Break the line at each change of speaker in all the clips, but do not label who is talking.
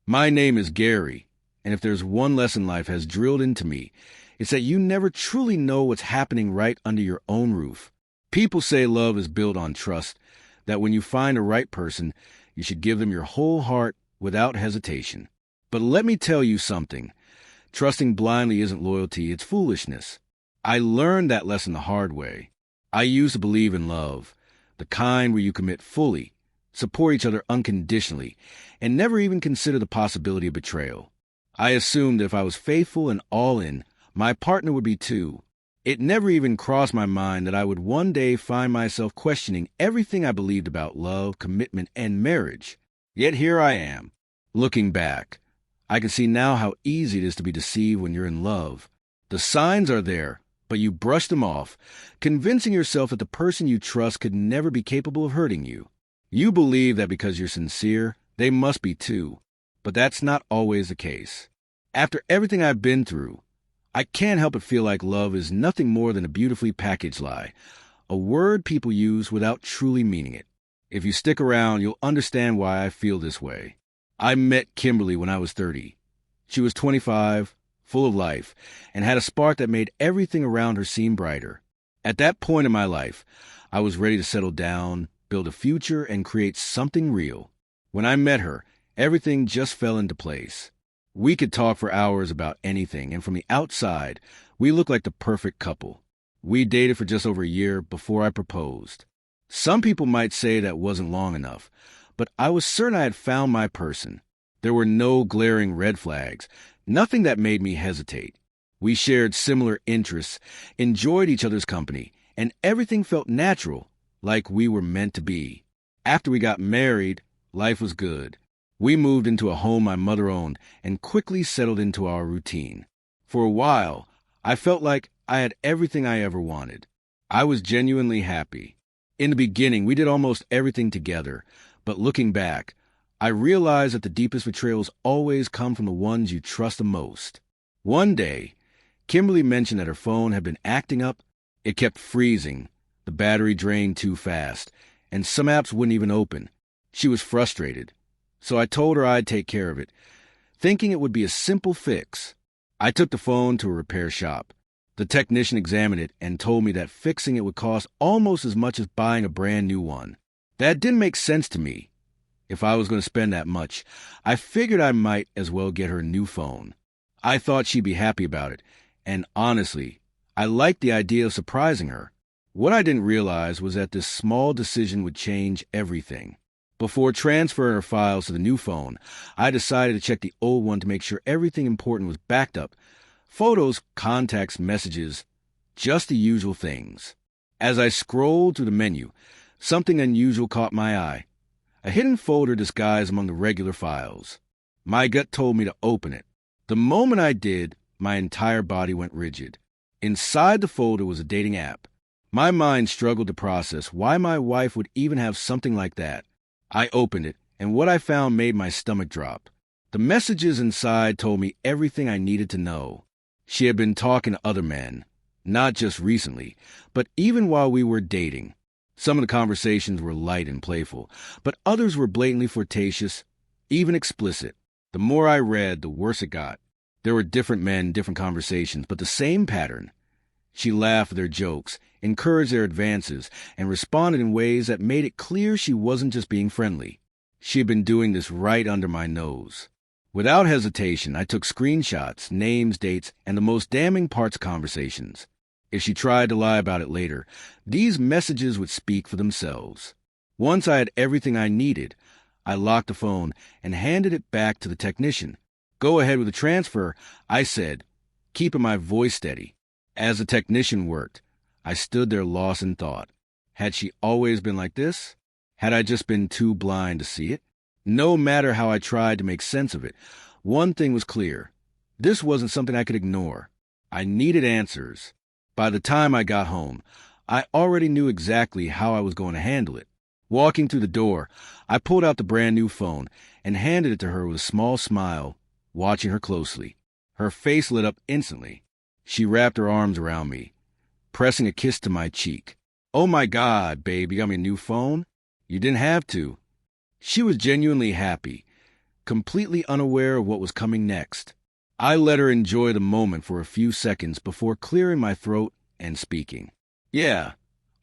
My name is Gary, and if there's one lesson life has drilled into me, it's that you never truly know what's happening right under your own roof. People say love is built on trust, that when you find a right person, you should give them your whole heart without hesitation. But let me tell you something. Trusting blindly isn't loyalty, it's foolishness. I learned that lesson the hard way. I used to believe in love, the kind where you commit fully, support each other unconditionally, and never even consider the possibility of betrayal. I assumed that if I was faithful and all in, my partner would be too. It never even crossed my mind that I would one day find myself questioning everything I believed about love, commitment, and marriage. Yet here I am, looking back. I can see now how easy it is to be deceived when you're in love. The signs are there, but you brush them off, convincing yourself that the person you trust could never be capable of hurting you. You believe that because you're sincere, they must be too, but that's not always the case. After everything I've been through, I can't help but feel like love is nothing more than a beautifully packaged lie, a word people use without truly meaning it. If you stick around, you'll understand why I feel this way. I met Kimberly when I was 30. She was 25, full of life, and had a spark that made everything around her seem brighter. At that point in my life, I was ready to settle down, build a future, and create something real. When I met her, everything just fell into place. We could talk for hours about anything, and from the outside, we looked like the perfect couple. We dated for just over a year before I proposed. Some people might say that wasn't long enough, but I was certain I had found my person. There were no glaring red flags, nothing that made me hesitate. We shared similar interests, enjoyed each other's company, and everything felt natural, like we were meant to be. After we got married, life was good. We moved into a home my mother owned and quickly settled into our routine. For a while, I felt like I had everything I ever wanted. I was genuinely happy. In the beginning, we did almost everything together, but looking back, I realized that the deepest betrayals always come from the ones you trust the most. One day, Kimberly mentioned that her phone had been acting up. It kept freezing, the battery drained too fast, and some apps wouldn't even open. She was frustrated, so I told her I'd take care of it, thinking it would be a simple fix. I took the phone to a repair shop. The technician examined it and told me that fixing it would cost almost as much as buying a brand new one. That didn't make sense to me. If I was going to spend that much, I figured I might as well get her a new phone. I thought she'd be happy about it, and honestly, I liked the idea of surprising her. What I didn't realize was that this small decision would change everything. Before transferring her files to the new phone, I decided to check the old one to make sure everything important was backed up. Photos, contacts, messages, just the usual things. As I scrolled through the menu, something unusual caught my eye. A hidden folder disguised among the regular files. My gut told me to open it. The moment I did, my entire body went rigid. Inside the folder was a dating app. My mind struggled to process why my wife would even have something like that. I opened it, and what I found made my stomach drop. The messages inside told me everything I needed to know. She had been talking to other men, not just recently, but even while we were dating. Some of the conversations were light and playful, but others were blatantly flirtatious, even explicit. The more I read, the worse it got. There were different men, different conversations, but the same pattern. She laughed at their jokes, encouraged their advances, and responded in ways that made it clear she wasn't just being friendly. She had been doing this right under my nose. Without hesitation, I took screenshots, names, dates, and the most damning parts of conversations. If she tried to lie about it later, these messages would speak for themselves. Once I had everything I needed, I locked the phone and handed it back to the technician. "Go ahead with the transfer," I said, keeping my voice steady. As the technician worked, I stood there lost in thought. Had she always been like this? Had I just been too blind to see it? No matter how I tried to make sense of it, one thing was clear. This wasn't something I could ignore. I needed answers. By the time I got home, I already knew exactly how I was going to handle it. Walking through the door, I pulled out the brand new phone and handed it to her with a small smile, watching her closely. Her face lit up instantly. She wrapped her arms around me, pressing a kiss to my cheek. "Oh my God, babe, you got me a new phone? You didn't have to." She was genuinely happy, completely unaware of what was coming next. I let her enjoy the moment for a few seconds before clearing my throat and speaking. Yeah,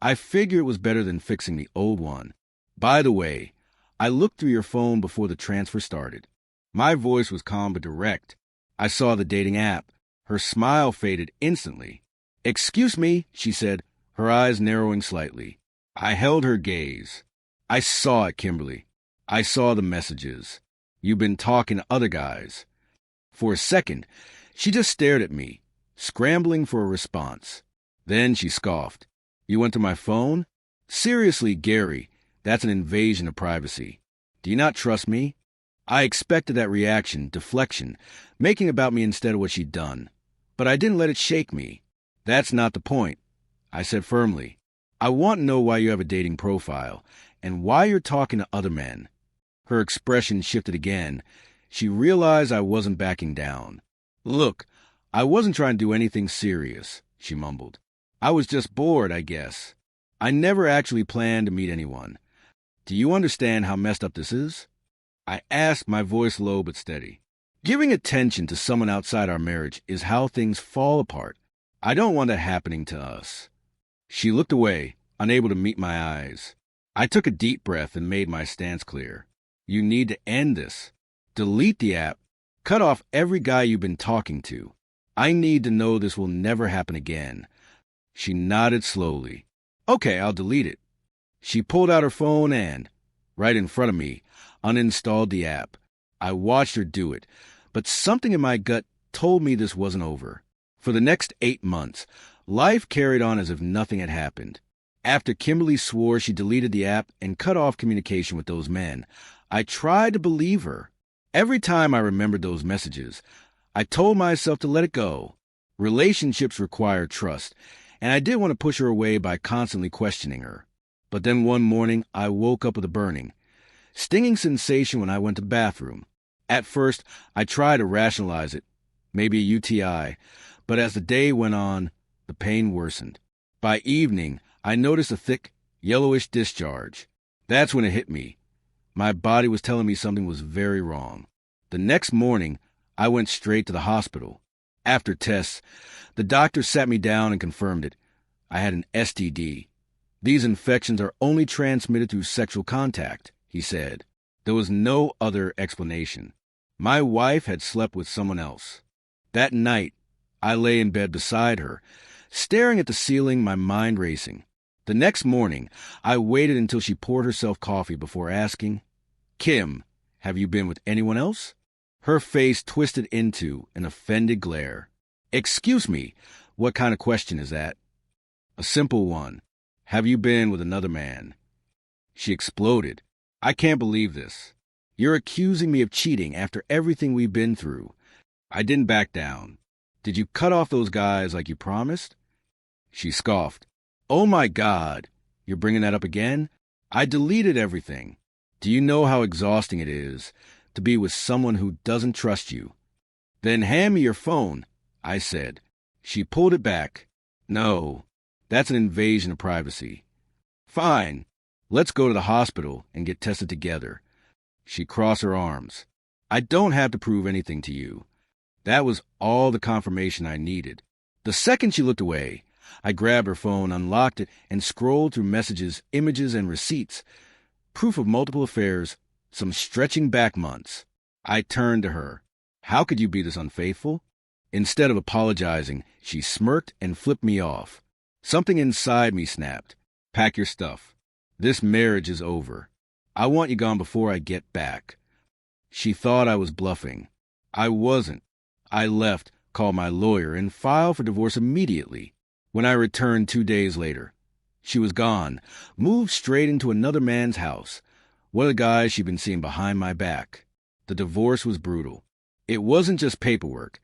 I figure it was better than fixing the old one. By the way, I looked through your phone before the transfer started. My voice was calm but direct. I saw the dating app. Her smile faded instantly. Excuse me, she said, her eyes narrowing slightly. I held her gaze. I saw it, Kimberly. I saw the messages. You've been talking to other guys. For a second, she just stared at me, scrambling for a response. Then she scoffed. You went to my phone? Seriously, Gary, that's an invasion of privacy. Do you not trust me? I expected that reaction, deflection, making about me instead of what she'd done. But I didn't let it shake me. That's not the point, I said firmly. I want to know why you have a dating profile and why you're talking to other men. Her expression shifted again. She realized I wasn't backing down. Look, I wasn't trying to do anything serious, she mumbled. I was just bored, I guess. I never actually planned to meet anyone. Do you understand how messed up this is? I asked, my voice low but steady. Giving attention to someone outside our marriage is how things fall apart. I don't want that happening to us. She looked away, unable to meet my eyes. I took a deep breath and made my stance clear. You need to end this. Delete the app. Cut off every guy you've been talking to. I need to know this will never happen again. She nodded slowly. Okay, I'll delete it. She pulled out her phone and, right in front of me, uninstalled the app. I watched her do it, but something in my gut told me this wasn't over. For the next 8 months, life carried on as if nothing had happened. After Kimberly swore she deleted the app and cut off communication with those men, I tried to believe her. Every time I remembered those messages, I told myself to let it go. Relationships require trust, and I didn't want to push her away by constantly questioning her. But then one morning, I woke up with a burning, stinging sensation when I went to the bathroom. At first, I tried to rationalize it, maybe a UTI, but as the day went on, the pain worsened. By evening, I noticed a thick, yellowish discharge. That's when it hit me. My body was telling me something was very wrong. The next morning, I went straight to the hospital. After tests, the doctor sat me down and confirmed it. I had an STD. These infections are only transmitted through sexual contact, he said. There was no other explanation. My wife had slept with someone else. That night, I lay in bed beside her, staring at the ceiling, my mind racing. The next morning, I waited until she poured herself coffee before asking, Kim, have you been with anyone else? Her face twisted into an offended glare. Excuse me, what kind of question is that? A simple one. Have you been with another man? She exploded. I can't believe this. You're accusing me of cheating after everything we've been through. I didn't back down. Did you cut off those guys like you promised? She scoffed. Oh my God, you're bringing that up again? I deleted everything. Do you know how exhausting it is to be with someone who doesn't trust you? Then hand me your phone, I said. She pulled it back. No, that's an invasion of privacy. Fine, let's go to the hospital and get tested together. She crossed her arms. I don't have to prove anything to you. That was all the confirmation I needed. The second she looked away, I grabbed her phone, unlocked it, and scrolled through messages, images, and receipts. Proof of multiple affairs, some stretching back months. I turned to her. How could you be this unfaithful? Instead of apologizing, she smirked and flipped me off. Something inside me snapped. Pack your stuff. This marriage is over. I want you gone before I get back. She thought I was bluffing. I wasn't. I left, called my lawyer, and filed for divorce immediately. When I returned 2 days later, she was gone, moved straight into another man's house. One of the guys she'd been seeing behind my back. The divorce was brutal. It wasn't just paperwork.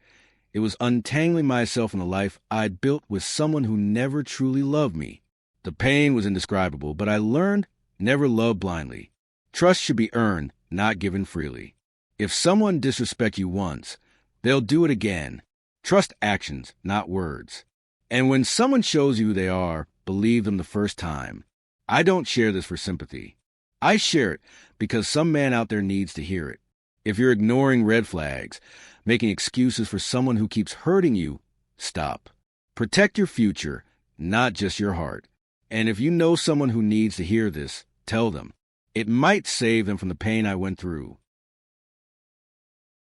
It was untangling myself from the life I'd built with someone who never truly loved me. The pain was indescribable, but I learned never love blindly. Trust should be earned, not given freely. If someone disrespects you once, they'll do it again. Trust actions, not words. And when someone shows you who they are, believe them the first time. I don't share this for sympathy. I share it because some man out there needs to hear it. If you're ignoring red flags, making excuses for someone who keeps hurting you, stop. Protect your future, not just your heart. And if you know someone who needs to hear this, tell them. It might save them from the pain I went through.